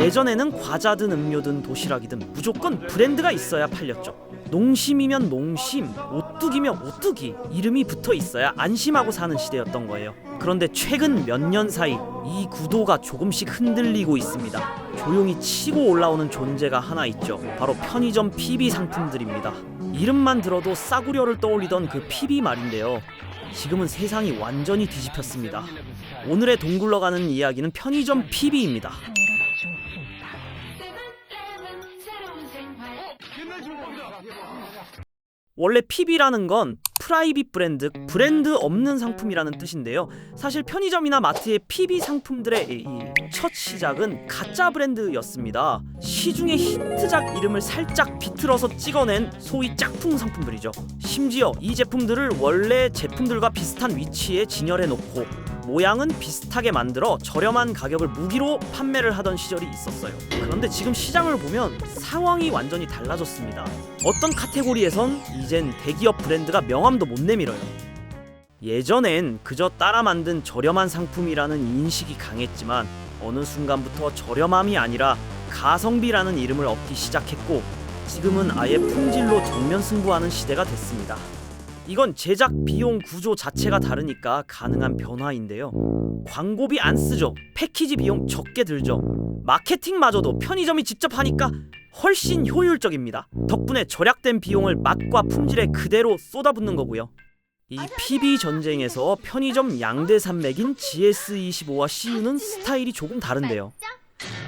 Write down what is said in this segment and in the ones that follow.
예전에는 과자든 음료든 도시락이든 무조건 브랜드가 있어야 팔렸죠. 농심이면 농심, 오뚜기면 오뚜기, 이름이 붙어 있어야 안심하고 사는 시대였던 거예요. 그런데 최근 몇 년 사이 이 구도가 조금씩 흔들리고 있습니다. 조용히 치고 올라오는 존재가 하나 있죠. 바로 편의점 PB 상품들입니다. 이름만 들어도 싸구려를 떠올리던 그 PB 말인데요. 지금은 세상이 완전히 뒤집혔습니다. 오늘의 동굴러가는 이야기는 편의점 PB입니다. 원래 PB라는 건 프라이빗 브랜드, 브랜드 없는 상품이라는 뜻인데요. 사실 편의점이나 마트의 PB 상품들의 첫 시작은 가짜 브랜드였습니다. 시중의 히트작 이름을 살짝 비틀어서 찍어낸 소위 짝퉁 상품들이죠. 심지어 이 제품들을 원래 제품들과 비슷한 위치에 진열해놓고 모양은 비슷하게 만들어 저렴한 가격을 무기로 판매를 하던 시절이 있었어요. 그런데 지금 시장을 보면 상황이 완전히 달라졌습니다. 어떤 카테고리에선 이젠 대기업 브랜드가 명함도 못 내밀어요. 예전엔 그저 따라 만든 저렴한 상품이라는 인식이 강했지만 어느 순간부터 저렴함이 아니라 가성비라는 이름을 얻기 시작했고 지금은 아예 품질로 정면 승부하는 시대가 됐습니다. 이건 제작 비용 구조 자체가 다르니까 가능한 변화인데요. 광고비 안 쓰죠. 패키지 비용 적게 들죠. 마케팅마저도 편의점이 직접 하니까 훨씬 효율적입니다. 덕분에 절약된 비용을 맛과 품질에 그대로 쏟아붓는 거고요. 이 PB 전쟁에서 편의점 양대 산맥인 GS25와 CU는 스타일이 조금 다른데요.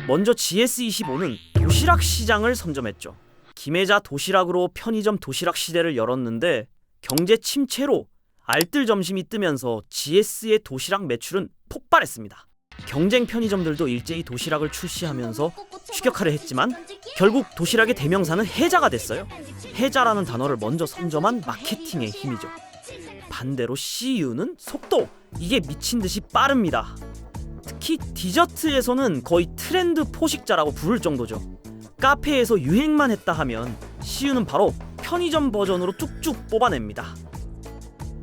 먼저 GS25는 도시락 시장을 선점했죠. 김혜자 도시락으로 편의점 도시락 시대를 열었는데 경제 침체로 알뜰 점심이 뜨면서 GS의 도시락 매출은 폭발했습니다. 경쟁 편의점들도 일제히 도시락을 출시하면서 추격하려 했지만 결국 도시락의 대명사는 해자가 됐어요. 해자라는 단어를 먼저 선점한 마케팅의 힘이죠. 반대로 CU는 속도, 이게 미친듯이 빠릅니다. 특히 디저트에서는 거의 트렌드 포식자라고 부를 정도죠. 카페에서 유행만 했다 하면 CU는 바로 편의점 버전으로 쭉쭉 뽑아냅니다.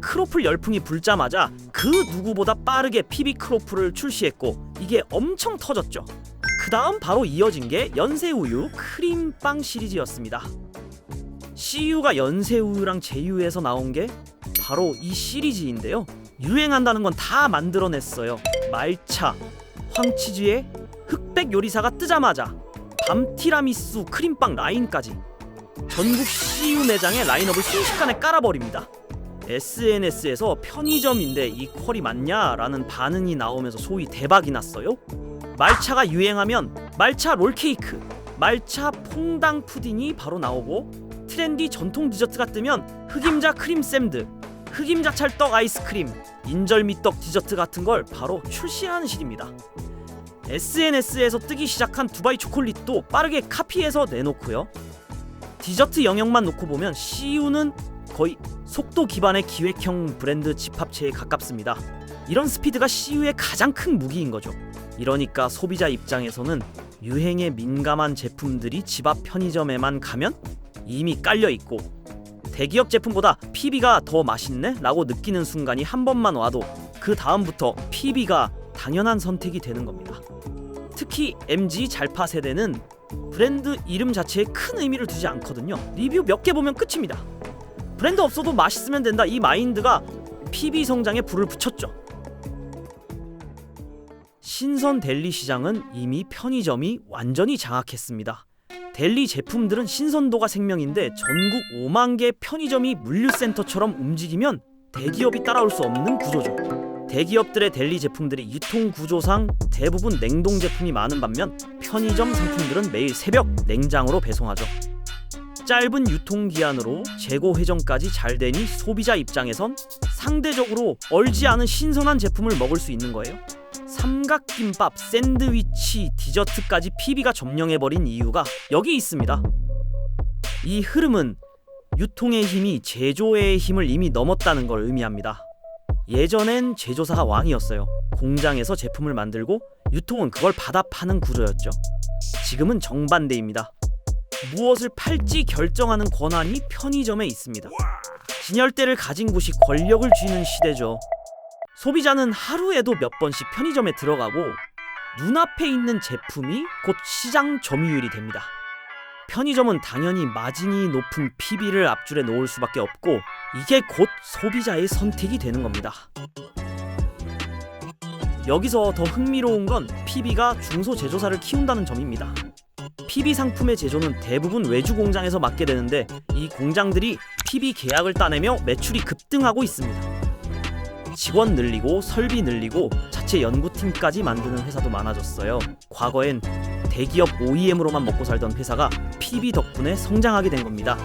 크로플 열풍이 불자마자 그 누구보다 빠르게 PB 크로플을 출시했고 이게 엄청 터졌죠. 그 다음 바로 이어진 게 연새우유 크림빵 시리즈였습니다. CU가 연새우유랑 제휴해서 나온 게 바로 이 시리즈인데요. 유행한다는 건 다 만들어냈어요. 말차, 황치즈에 흑백 요리사가 뜨자마자 밤티라미수 크림빵 라인까지 전국 CU 매장에 라인업을 순식간에 깔아버립니다. SNS에서 편의점인데 이 퀄이 맞냐라는 반응이 나오면서 소위 대박이 났어요. 말차가 유행하면 말차 롤케이크, 말차 퐁당 푸딩이 바로 나오고 트렌디 전통 디저트가 뜨면 흑임자 크림 샌드, 흑임자 찰떡 아이스크림, 인절미떡 디저트 같은 걸 바로 출시하는 시기입니다. SNS에서 뜨기 시작한 두바이 초콜릿도 빠르게 카피해서 내놓고요. 디저트 영역만 놓고 보면 CU는 거의 속도 기반의 기획형 브랜드 집합체에 가깝습니다. 이런 스피드가 CU의 가장 큰 무기인 거죠. 이러니까 소비자 입장에서는 유행에 민감한 제품들이 집 앞 편의점에만 가면 이미 깔려있고 대기업 제품보다 PB가 더 맛있네? 라고 느끼는 순간이 한 번만 와도 그 다음부터 PB가 당연한 선택이 되는 겁니다. 특히 MZ 잘파 세대는 브랜드 이름 자체에 큰 의미를 두지 않거든요. 리뷰 몇 개 보면 끝입니다. 브랜드 없어도 맛있으면 된다, 이 마인드가 PB 성장에 불을 붙였죠. 신선 델리 시장은 이미 편의점이 완전히 장악했습니다. 델리 제품들은 신선도가 생명인데 전국 5만 개 편의점이 물류센터처럼 움직이면 대기업이 따라올 수 없는 구조죠. 대기업들의 델리 제품들이 유통 구조상 대부분 냉동 제품이 많은 반면 편의점 상품들은 매일 새벽 냉장으로 배송하죠. 짧은 유통기한으로 재고 회전까지 잘 되니 소비자 입장에선 상대적으로 얼지 않은 신선한 제품을 먹을 수 있는 거예요. 삼각김밥, 샌드위치, 디저트까지 PB가 점령해버린 이유가 여기 있습니다. 이 흐름은 유통의 힘이 제조의 힘을 이미 넘었다는 걸 의미합니다. 예전엔 제조사가 왕이었어요. 공장에서 제품을 만들고 유통은 그걸 받아 파는 구조였죠. 지금은 정반대입니다. 무엇을 팔지 결정하는 권한이 편의점에 있습니다. 진열대를 가진 곳이 권력을 쥐는 시대죠. 소비자는 하루에도 몇 번씩 편의점에 들어가고 눈앞에 있는 제품이 곧 시장 점유율이 됩니다. 편의점은 당연히 마진이 높은 PB를 앞줄에 놓을 수밖에 없고 이게 곧 소비자의 선택이 되는 겁니다. 여기서 더 흥미로운 건 PB가 중소제조사를 키운다는 점입니다. PB 상품의 제조는 대부분 외주 공장에서 맡게 되는데 이 공장들이 PB 계약을 따내며 매출이 급등하고 있습니다. 직원 늘리고 설비 늘리고 자체 연구팀까지 만드는 회사도 많아졌어요. 과거엔 대기업 OEM으로만 먹고 살던 회사가 PB 덕분에 성장하게 된 겁니다.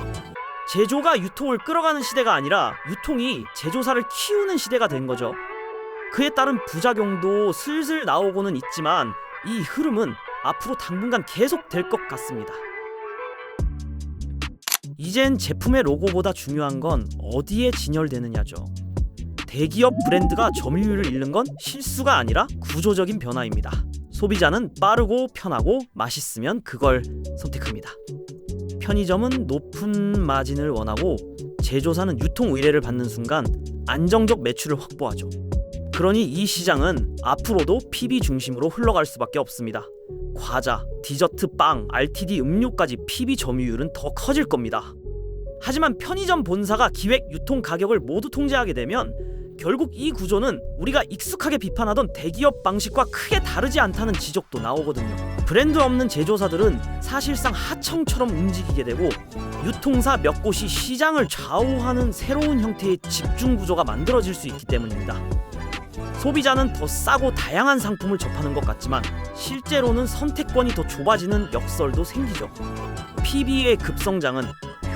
제조가 유통을 끌어가는 시대가 아니라 유통이 제조사를 키우는 시대가 된 거죠. 그에 따른 부작용도 슬슬 나오고는 있지만 이 흐름은 앞으로 당분간 계속될 것 같습니다. 이젠 제품의 로고보다 중요한 건 어디에 진열되느냐죠. 대기업 브랜드가 점유율을 잃는 건 실수가 아니라 구조적인 변화입니다. 소비자는 빠르고 편하고 맛있으면 그걸 선택합니다. 편의점은 높은 마진을 원하고 제조사는 유통 의뢰를 받는 순간 안정적 매출을 확보하죠. 그러니 이 시장은 앞으로도 PB 중심으로 흘러갈 수밖에 없습니다. 과자, 디저트, 빵, RTD, 음료까지 PB 점유율은 더 커질 겁니다. 하지만 편의점 본사가 기획, 유통 가격을 모두 통제하게 되면 결국 이 구조는 우리가 익숙하게 비판하던 대기업 방식과 크게 다르지 않다는 지적도 나오거든요. 브랜드 없는 제조사들은 사실상 하청처럼 움직이게 되고 유통사 몇 곳이 시장을 좌우하는 새로운 형태의 집중 구조가 만들어질 수 있기 때문입니다. 소비자는 더 싸고 다양한 상품을 접하는 것 같지만 실제로는 선택권이 더 좁아지는 역설도 생기죠. PB의 급성장은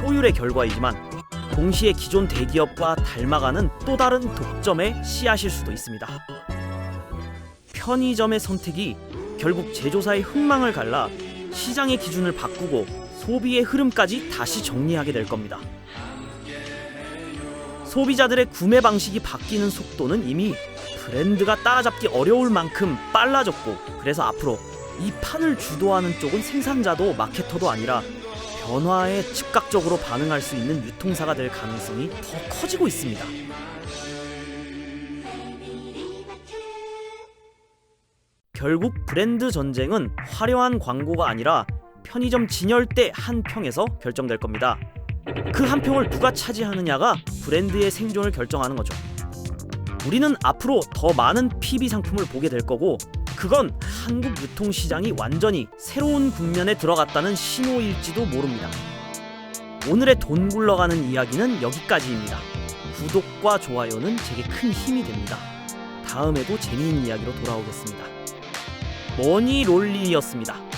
효율의 결과이지만 동시에 기존 대기업과 닮아가는 또 다른 독점의 씨앗일 수도 있습니다. 편의점의 선택이 결국 제조사의 흥망을 갈라 시장의 기준을 바꾸고 소비의 흐름까지 다시 정리하게 될 겁니다. 소비자들의 구매 방식이 바뀌는 속도는 이미 브랜드가 따라잡기 어려울 만큼 빨라졌고 그래서 앞으로 이 판을 주도하는 쪽은 생산자도 마케터도 아니라 변화에 즉각적으로 반응할 수 있는 유통사가 될 가능성이 더 커지고 있습니다. 결국 브랜드 전쟁은 화려한 광고가 아니라 편의점 진열대 한 평에서 결정될 겁니다. 그 한 평을 누가 차지하느냐가 브랜드의 생존을 결정하는 거죠. 우리는 앞으로 더 많은 PB 상품을 보게 될 거고 그건 한국 유통시장이 완전히 새로운 국면에 들어갔다는 신호일지도 모릅니다. 오늘의 돈 굴러가는 이야기는 여기까지입니다. 구독과 좋아요는 제게 큰 힘이 됩니다. 다음에도 재미있는 이야기로 돌아오겠습니다. 머니롤리였습니다.